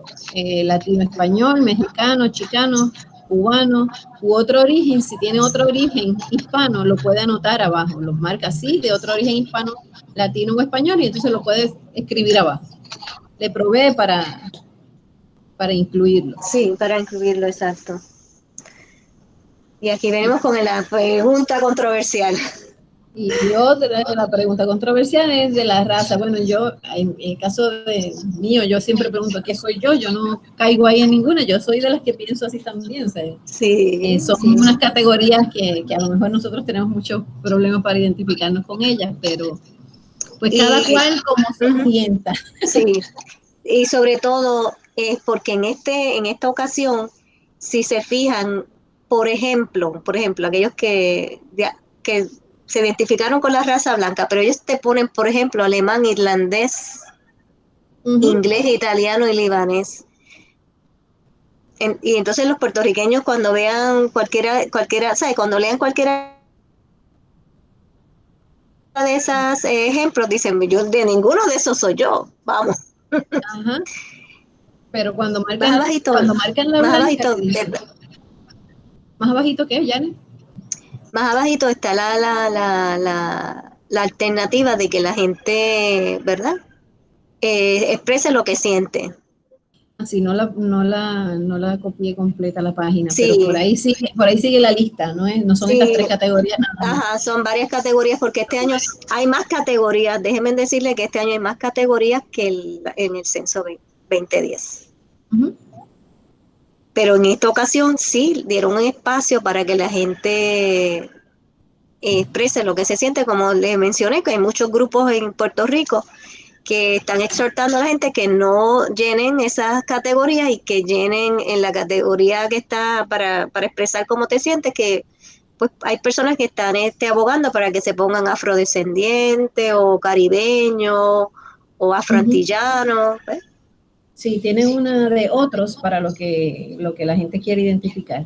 latino, español, mexicano, chicano, cubano u otro origen, si tiene otro origen hispano, lo puede anotar abajo, los marca así, de otro origen hispano, latino o español, y entonces lo puede escribir abajo. Le provee para incluirlo. Sí, para incluirlo, exacto. Y aquí venimos con la pregunta controversial. Y otra de la pregunta controversial es de la raza. Bueno, yo, en el caso mío, yo siempre pregunto ¿qué soy yo? Yo no caigo ahí en ninguna, yo soy de las que pienso así también. O sea, sí, son unas categorías que a lo mejor nosotros tenemos muchos problemas para identificarnos con ellas, pero pues cada cual como se sienta. Sí, y sobre todo es porque en esta ocasión, si se fijan, por ejemplo, aquellos que se identificaron con la raza blanca, pero ellos te ponen, por ejemplo, alemán, irlandés, inglés, italiano y libanés. Y entonces los puertorriqueños cuando vean cualquiera, ¿sabes? Cuando lean cualquiera de esos ejemplos, dicen, yo de ninguno de esos soy yo, vamos. Ajá. Pero Más abajito, cuando marcan la más blanca, abajito, te dice, ¿más abajito qué, Janet? más abajito está la alternativa de que la gente, ¿verdad? Exprese lo que siente. Así no la copié completa la página, pero Sí, por ahí sigue la lista, no son estas sí, tres categorías nada más. ajá, son varias categorías porque este año hay más categorías. Déjenme decirle que este año hay más categorías que en el censo 2010. Ujú. Pero en esta ocasión sí dieron un espacio para que la gente exprese lo que se siente, como les mencioné, que hay muchos grupos en Puerto Rico que están exhortando a la gente que no llenen esas categorías y que llenen en la categoría que está para expresar cómo te sientes, que pues hay personas que están abogando para que se pongan afrodescendientes o caribeños o Ujú. afroantillanos. ¿Ves? Sí, tiene una de otros para lo que la gente quiere identificar.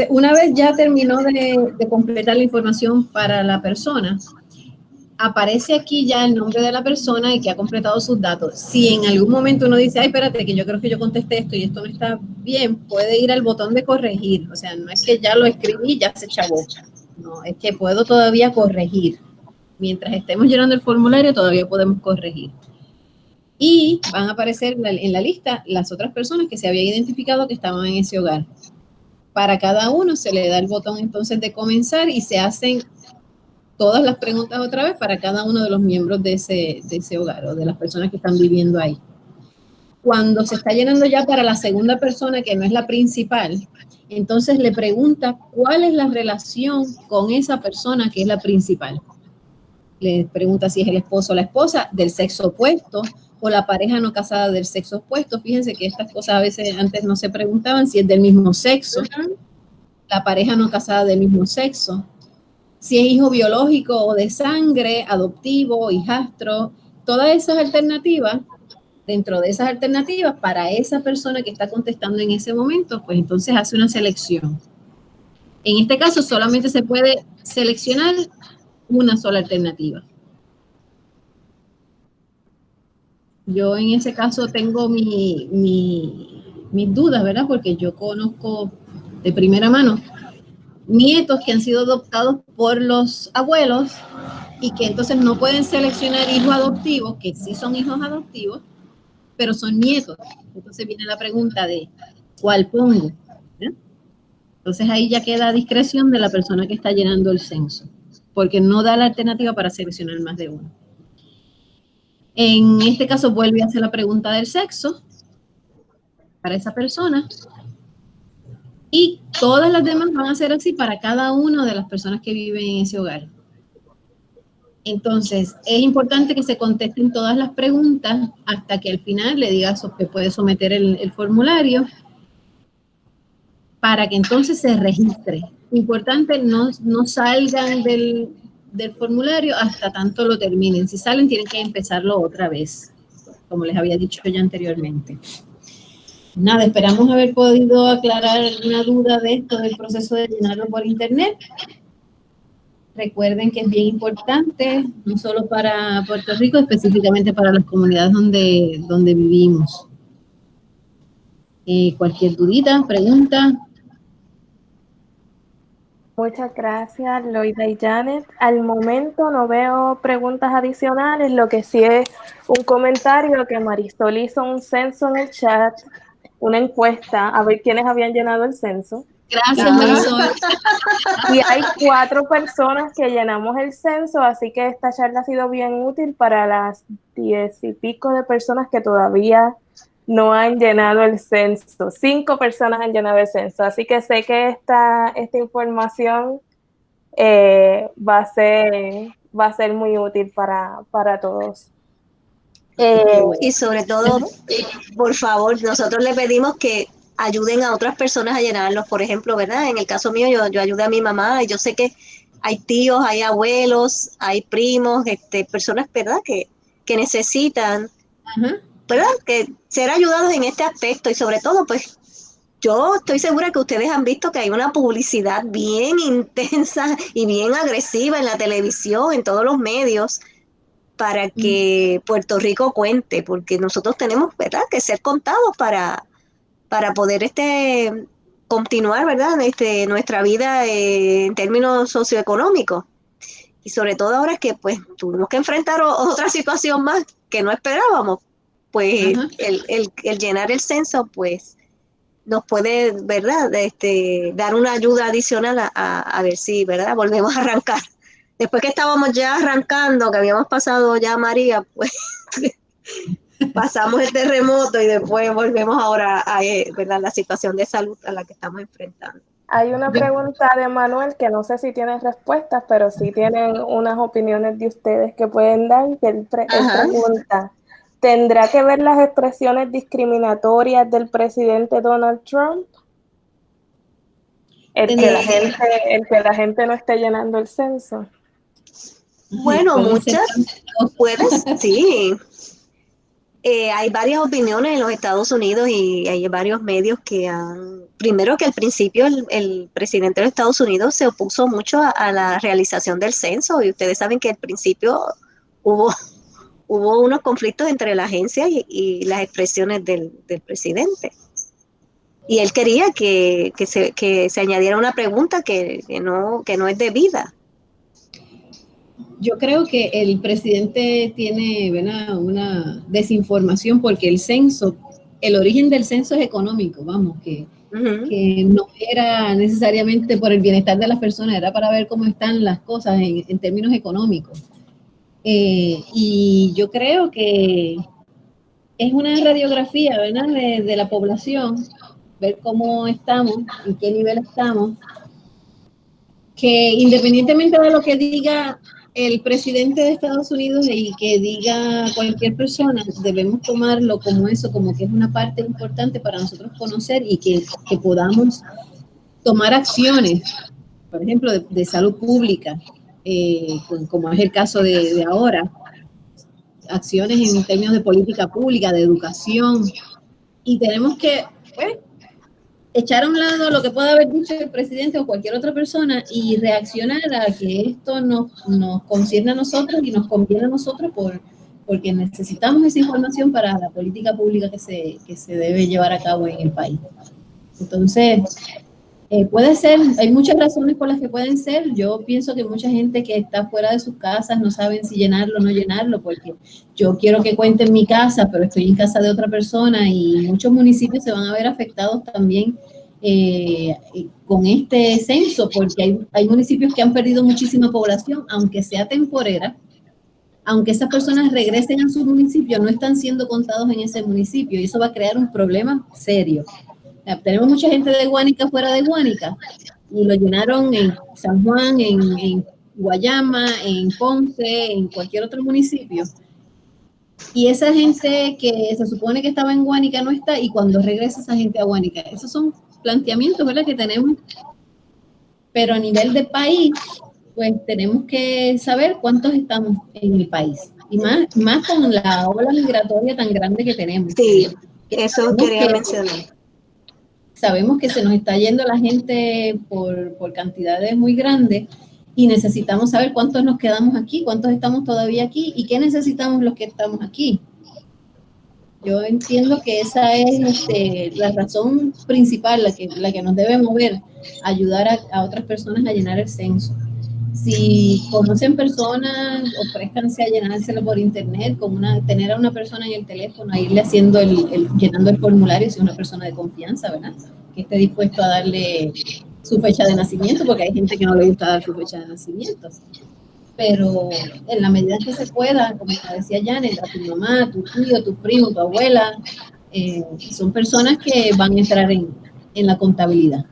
Una vez ya terminó de completar la información para la persona, aparece aquí ya el nombre de la persona y que ha completado sus datos. Si en algún momento uno dice, ay, espérate, que yo creo que yo contesté esto y esto no está bien, puede ir al botón de corregir. O sea, no es que ya lo escribí y ya se chavó. No, es que puedo todavía corregir. Mientras estemos llenando el formulario, todavía podemos corregir. Y van a aparecer en la lista las otras personas que se había identificado que estaban en ese hogar. Para cada uno se le da el botón entonces de comenzar y se hacen todas las preguntas otra vez para cada uno de los miembros de ese hogar o de las personas que están viviendo ahí. Cuando se está llenando ya para la segunda persona, que no es la principal, entonces le pregunta cuál es la relación con esa persona que es la principal. Le pregunta si es el esposo o la esposa del sexo opuesto o la pareja no casada del sexo opuesto. Fíjense que estas cosas a veces antes no se preguntaban, si es del mismo sexo, la pareja no casada del mismo sexo, si es hijo biológico o de sangre, adoptivo, hijastro, todas esas alternativas, dentro de esas alternativas, para esa persona que está contestando en ese momento, pues entonces hace una selección. En este caso solamente se puede seleccionar una sola alternativa. Yo en ese caso tengo mis dudas, ¿verdad? Porque yo conozco de primera mano nietos que han sido adoptados por los abuelos y que entonces no pueden seleccionar hijos adoptivos, que sí son hijos adoptivos, pero son nietos. Entonces viene la pregunta de ¿cuál pongo? ¿Eh? Entonces ahí ya queda a discreción de la persona que está llenando el censo, porque no da la alternativa para seleccionar más de uno. En este caso vuelve a hacer la pregunta del sexo para esa persona y todas las demás van a ser así para cada una de las personas que viven en ese hogar. Entonces, es importante que se contesten todas las preguntas hasta que al final le digas que puede someter el formulario para que entonces se registre. Importante, no salgan del formulario hasta tanto lo terminen. Si salen, tienen que empezarlo otra vez, como les había dicho ya anteriormente. Nada, esperamos haber podido aclarar alguna duda de esto del proceso de llenarlo por internet. Recuerden que es bien importante, no solo para Puerto Rico, específicamente para las comunidades donde vivimos. Cualquier dudita, pregunta. Muchas gracias, Loida y Janet. Al momento no veo preguntas adicionales, lo que sí es un comentario que Marisol hizo un censo en el chat, una encuesta, a ver quiénes habían llenado el censo. Gracias, Marisol. Y hay 4 personas que llenamos el censo, así que esta charla ha sido bien útil para las 10 y pico de personas que todavía no han llenado el censo. 5 personas han llenado el censo, así que sé que esta información va a ser muy útil para todos. Y sobre todo, por favor, nosotros le pedimos que ayuden a otras personas a llenarlos. Por ejemplo, ¿verdad? En el caso mío, yo ayudé a mi mamá y yo sé que hay tíos, hay abuelos, hay primos, personas, ¿verdad? Que necesitan, ¿verdad? Que ser ayudados en este aspecto y sobre todo, pues, yo estoy segura que ustedes han visto que hay una publicidad bien intensa y bien agresiva en la televisión, en todos los medios, para que Puerto Rico cuente, porque nosotros tenemos, ¿verdad?, que ser contados para poder continuar, ¿verdad?, nuestra vida en términos socioeconómicos. Y sobre todo ahora que pues tuvimos que enfrentar otra situación más que no esperábamos, pues el llenar el censo pues nos puede, ¿verdad?, dar una ayuda adicional a ver si, ¿verdad?, volvemos a arrancar. Después que estábamos ya arrancando, que habíamos pasado ya María, pues pasamos el terremoto y después volvemos ahora a, ¿verdad?, la situación de salud a la que estamos enfrentando. Hay una pregunta de Manuel que no sé si tiene respuestas, pero sí tienen unas opiniones de ustedes que pueden dar, que él pregunta, ¿tendrá que ver las expresiones discriminatorias del presidente Donald Trump? El que la gente no esté llenando el censo. Bueno, muchas, puedes, sí. Hay varias opiniones en los Estados Unidos y hay varios medios que primero que al principio el presidente de los Estados Unidos se opuso mucho a la realización del censo y ustedes saben que al principio hubo unos conflictos entre la agencia y las expresiones del presidente. Y él quería que se añadiera una pregunta que no es debida. Yo creo que el presidente tiene, ¿verdad?, una desinformación porque el origen del censo es económico, vamos, que no era necesariamente por el bienestar de las personas, era para ver cómo están las cosas en términos económicos. Y yo creo que es una radiografía, ¿verdad?, de la población, ver cómo estamos, en qué nivel estamos, que independientemente de lo que diga el presidente de Estados Unidos y que diga cualquier persona, debemos tomarlo como eso, como que es una parte importante para nosotros conocer y que podamos tomar acciones, por ejemplo, de salud pública, como es el caso de ahora, acciones en términos de política pública, de educación, y tenemos que, pues, echar a un lado lo que pueda haber dicho el presidente o cualquier otra persona y reaccionar a que esto nos concierne a nosotros y nos conviene a nosotros porque necesitamos esa información para la política pública que se debe llevar a cabo en el país. Entonces, puede ser, hay muchas razones por las que pueden ser. Yo pienso que mucha gente que está fuera de sus casas no saben si llenarlo o no llenarlo, porque yo quiero que cuente en mi casa, pero estoy en casa de otra persona y muchos municipios se van a ver afectados también con este censo, porque hay municipios que han perdido muchísima población, aunque sea temporera, aunque esas personas regresen a su municipio, no están siendo contados en ese municipio y eso va a crear un problema serio. Tenemos mucha gente de Guánica fuera de Guánica y lo llenaron en San Juan, en Guayama, en Ponce, en cualquier otro municipio. Y esa gente que se supone que estaba en Guánica no está, y cuando regresa esa gente a Guánica, esos son planteamientos, ¿verdad?, que tenemos, pero a nivel de país, pues tenemos que saber cuántos estamos en el país, y más con la ola migratoria tan grande que tenemos. Sí, eso quería mencionar. Sabemos que se nos está yendo la gente por cantidades muy grandes y necesitamos saber cuántos nos quedamos aquí, cuántos estamos todavía aquí y qué necesitamos los que estamos aquí. Yo entiendo que esa es la razón principal, la que nos debe mover, ayudar a otras personas a llenar el censo. Si conocen personas, ofrézcanse a llenárselo por internet, tener a una persona en el teléfono, a irle haciendo llenando el formulario, si es una persona de confianza, ¿verdad?, que esté dispuesto a darle su fecha de nacimiento, porque hay gente que no le gusta dar su fecha de nacimiento. Pero en la medida que se pueda, como decía Janet, a tu mamá, tu tío, tu primo, tu abuela, son personas que van a entrar en la contabilidad.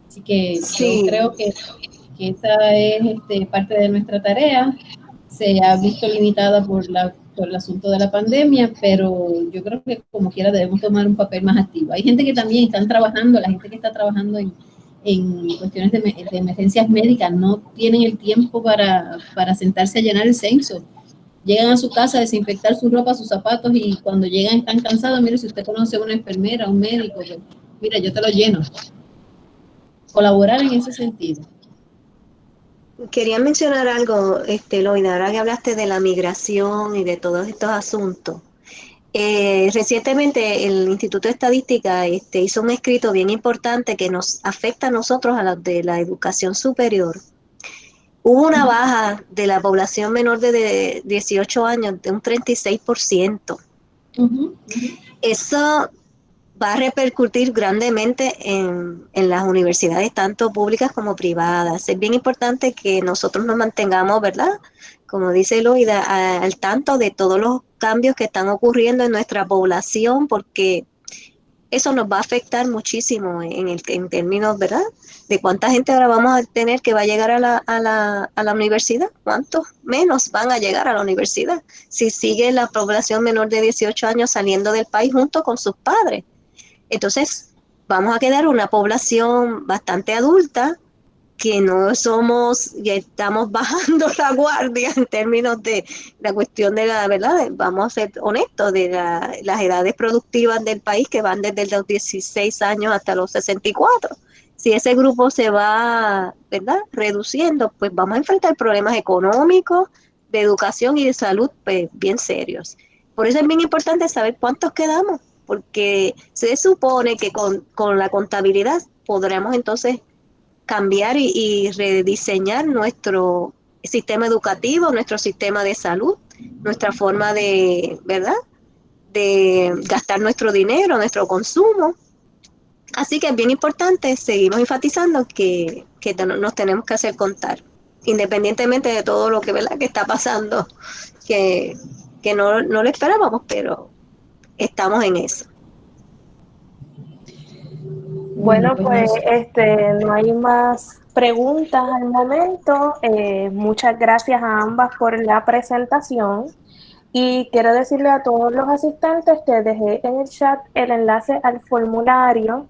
Así que sí, yo creo que esa es parte de nuestra tarea. Se ha visto limitada por el asunto de la pandemia, pero yo creo que como quiera debemos tomar un papel más activo. Hay gente que también están trabajando, la gente que está trabajando en cuestiones de emergencias médicas no tienen el tiempo para sentarse a llenar el censo. Llegan a su casa a desinfectar su ropa, sus zapatos, y cuando llegan están cansados. Mire, si usted conoce a una enfermera, un médico, mira, yo te lo lleno. Colaborar en ese sentido. Quería mencionar algo, Loida, ahora que hablaste de la migración y de todos estos asuntos. Recientemente el Instituto de Estadística hizo un escrito bien importante que nos afecta a nosotros, a los de la educación superior. Hubo una baja de la población menor de 18 años de un 36%. Eso va a repercutir grandemente en las universidades, tanto públicas como privadas. Es bien importante que nosotros nos mantengamos, ¿verdad? Como dice Loida, al tanto de todos los cambios que están ocurriendo en nuestra población, porque eso nos va a afectar muchísimo en términos, ¿verdad? De cuánta gente ahora vamos a tener que va a llegar a la universidad, cuántos menos van a llegar a la universidad, si sigue la población menor de 18 años saliendo del país junto con sus padres. Entonces, vamos a quedar una población bastante adulta que no somos, ya estamos bajando la guardia en términos de la cuestión de la verdad, vamos a ser honestos, de las edades productivas del país que van desde los 16 años hasta los 64. Si ese grupo se va, ¿verdad?, reduciendo, pues vamos a enfrentar problemas económicos, de educación y de salud, pues bien serios. Por eso es bien importante saber cuántos quedamos, porque se supone que con la contabilidad podremos entonces cambiar y rediseñar nuestro sistema educativo, nuestro sistema de salud, nuestra forma de, ¿verdad?, de gastar nuestro dinero, nuestro consumo. Así que es bien importante, seguimos enfatizando que nos tenemos que hacer contar, independientemente de todo lo que, ¿verdad?, que está pasando, que no lo esperábamos, pero estamos en eso. Bueno, pues no hay más preguntas al momento. Muchas gracias a ambas por la presentación. Y quiero decirle a todos los asistentes que dejé en el chat el enlace al formulario.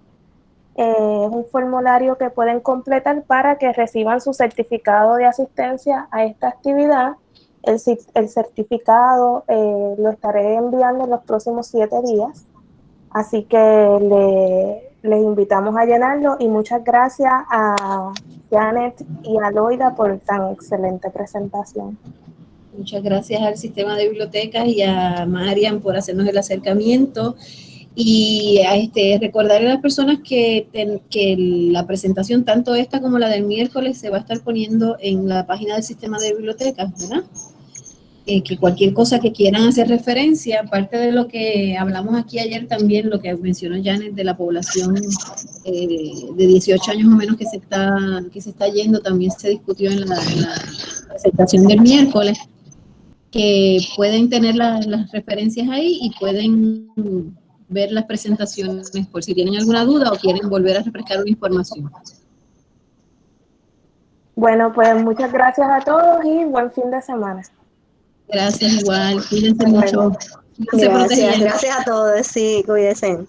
Es un formulario que pueden completar para que reciban su certificado de asistencia a esta actividad. El certificado lo estaré enviando en los próximos 7 días. Así que les invitamos a llenarlo y muchas gracias a Janet y a Loida por tan excelente presentación. Muchas gracias al sistema de bibliotecas y a Marian por hacernos el acercamiento. Y recordarle a las personas que la presentación, tanto esta como la del miércoles, se va a estar poniendo en la página del sistema de bibliotecas, ¿verdad? Que cualquier cosa que quieran hacer referencia, aparte de lo que hablamos aquí ayer también, lo que mencionó Janet de la población de 18 años o menos que se está yendo, también se discutió en la presentación del miércoles, que pueden tener las referencias ahí y pueden ver las presentaciones por si tienen alguna duda o quieren volver a refrescar una información. Bueno, pues muchas gracias a todos y buen fin de semana. Gracias igual, cuídense mucho. Gracias a todos, sí, cuídense.